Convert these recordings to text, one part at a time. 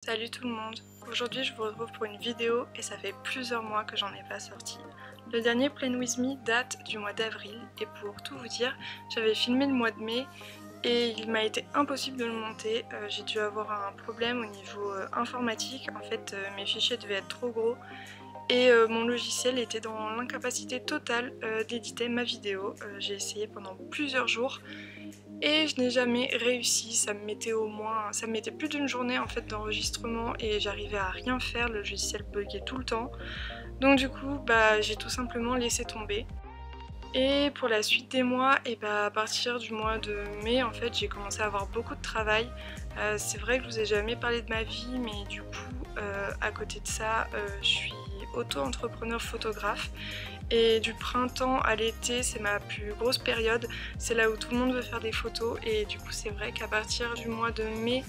Salut tout le monde. Aujourd'hui je vous retrouve pour une vidéo et ça fait plusieurs mois que j'en ai pas sorti. Le dernier Plan With Me date du mois d'avril et pour tout vous dire, j'avais filmé le mois de mai et il m'a été impossible de le monter. J'ai dû avoir un problème au niveau informatique. En fait mes fichiers devaient être trop gros et mon logiciel était dans l'incapacité totale d'éditer ma vidéo. J'ai essayé pendant plusieurs jours et je n'ai jamais réussi. Ça me mettait plus d'une journée en fait d'enregistrement et j'arrivais à rien faire, le logiciel buguait tout le temps. Donc du coup j'ai tout simplement laissé tomber. Et pour la suite des mois, et à partir du mois de mai en fait j'ai commencé à avoir beaucoup de travail. C'est vrai que je vous ai jamais parlé de ma vie, mais du coup à côté de ça je suis auto-entrepreneur photographe. Et du printemps à l'été, c'est ma plus grosse période, c'est là où tout le monde veut faire des photos et du coup c'est vrai qu'à partir du mois de mai,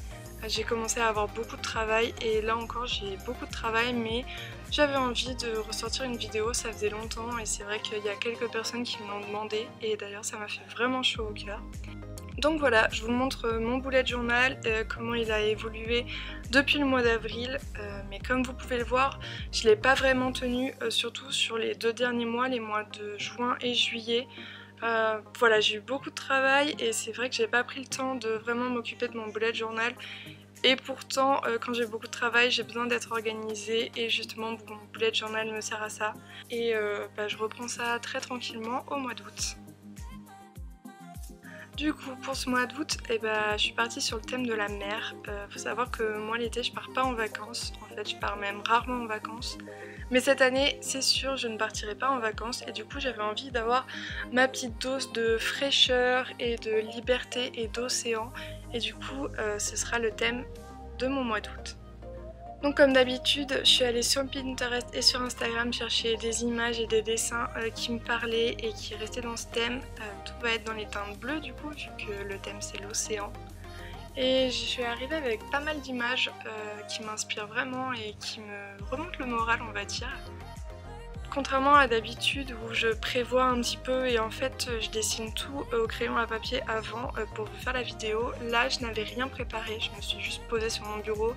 j'ai commencé à avoir beaucoup de travail et là encore j'ai beaucoup de travail mais j'avais envie de ressortir une vidéo, ça faisait longtemps et c'est vrai qu'il y a quelques personnes qui me l'ont demandé et d'ailleurs ça m'a fait vraiment chaud au cœur. Donc voilà, je vous montre mon bullet journal, comment il a évolué depuis le mois d'avril, mais comme vous pouvez le voir, je ne l'ai pas vraiment tenu, surtout sur les 2 derniers mois, les mois de juin et juillet. Voilà, j'ai eu beaucoup de travail et c'est vrai que j'ai pas pris le temps de vraiment m'occuper de mon bullet journal. Et pourtant, quand j'ai beaucoup de travail, j'ai besoin d'être organisée et justement mon bullet journal me sert à ça. Et je reprends ça très tranquillement au mois d'août. Du coup, pour ce mois d'août, je suis partie sur le thème de la mer. Faut savoir que moi l'été je pars pas en vacances, en fait je pars même rarement en vacances. Mais cette année, c'est sûr, je ne partirai pas en vacances et du coup j'avais envie d'avoir ma petite dose de fraîcheur et de liberté et d'océan. Et du coup, ce sera le thème de mon mois d'août. Donc comme d'habitude, je suis allée sur Pinterest et sur Instagram chercher des images et des dessins qui me parlaient et qui restaient dans ce thème. Tout va être dans les teintes bleues du coup, vu que le thème c'est l'océan. Et je suis arrivée avec pas mal d'images qui m'inspirent vraiment et qui me remontent le moral, on va dire. Contrairement à d'habitude où je prévois un petit peu et en fait je dessine tout au crayon à papier avant pour vous faire la vidéo, là je n'avais rien préparé, je me suis juste posée sur mon bureau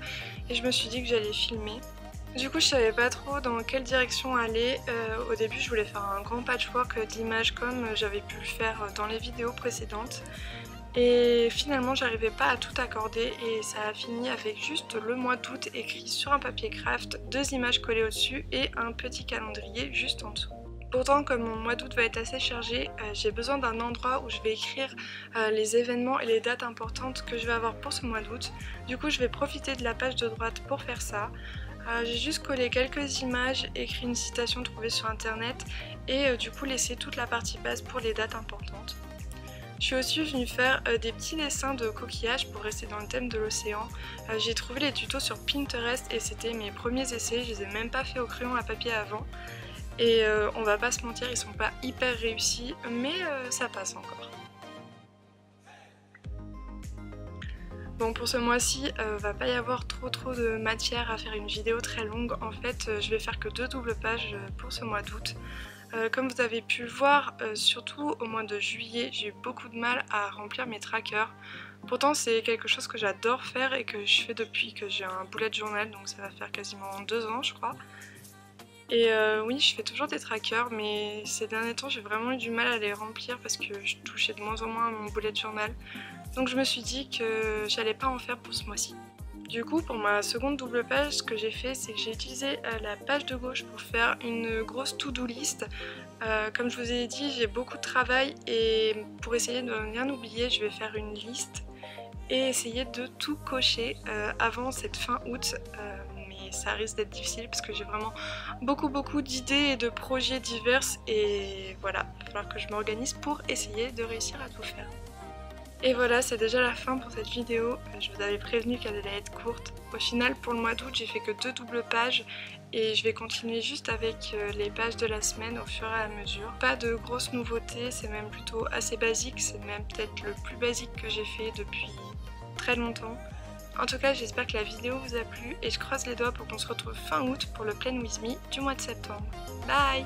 et je me suis dit que j'allais filmer. Du coup je savais pas trop dans quelle direction aller. Au début je voulais faire un grand patchwork d'images comme j'avais pu le faire dans les vidéos précédentes. Et finalement j'arrivais pas à tout accorder et ça a fini avec juste le mois d'août écrit sur un papier craft, 2 images collées au-dessus et un petit calendrier juste en dessous. Pourtant comme mon mois d'août va être assez chargé, j'ai besoin d'un endroit où je vais écrire les événements et les dates importantes que je vais avoir pour ce mois d'août. Du coup je vais profiter de la page de droite pour faire ça. J'ai juste collé quelques images, écrit une citation trouvée sur internet et du coup laissé toute la partie base pour les dates importantes. Je suis aussi venue faire des petits dessins de coquillages pour rester dans le thème de l'océan. J'ai trouvé les tutos sur Pinterest et c'était mes premiers essais, je les ai même pas fait au crayon à papier avant. Et on va pas se mentir, ils sont pas hyper réussis, mais ça passe encore. Bon pour ce mois-ci, va pas y avoir trop de matière à faire une vidéo très longue. En fait, je vais faire que 2 doubles pages pour ce mois d'août. Comme vous avez pu le voir, surtout au mois de juillet, j'ai eu beaucoup de mal à remplir mes trackers. Pourtant c'est quelque chose que j'adore faire et que je fais depuis que j'ai un bullet journal, donc ça va faire quasiment 2 ans je crois. Et oui, je fais toujours des trackers, mais ces derniers temps j'ai vraiment eu du mal à les remplir parce que je touchais de moins en moins à mon bullet journal. Donc je me suis dit que j'allais pas en faire pour ce mois-ci. Du coup, pour ma seconde double page, ce que j'ai fait, c'est que j'ai utilisé la page de gauche pour faire une grosse to-do list. Comme je vous ai dit, j'ai beaucoup de travail et pour essayer de ne rien oublier, je vais faire une liste et essayer de tout cocher avant cette fin août. Mais ça risque d'être difficile parce que j'ai vraiment beaucoup d'idées et de projets divers et voilà, il va falloir que je m'organise pour essayer de réussir à tout faire. Et voilà, c'est déjà la fin pour cette vidéo. Je vous avais prévenu qu'elle allait être courte. Au final, pour le mois d'août, j'ai fait que 2 doubles pages et je vais continuer juste avec les pages de la semaine au fur et à mesure. Pas de grosses nouveautés, c'est même plutôt assez basique. C'est même peut-être le plus basique que j'ai fait depuis très longtemps. En tout cas, j'espère que la vidéo vous a plu et je croise les doigts pour qu'on se retrouve fin août pour le Plan With Me du mois de septembre. Bye!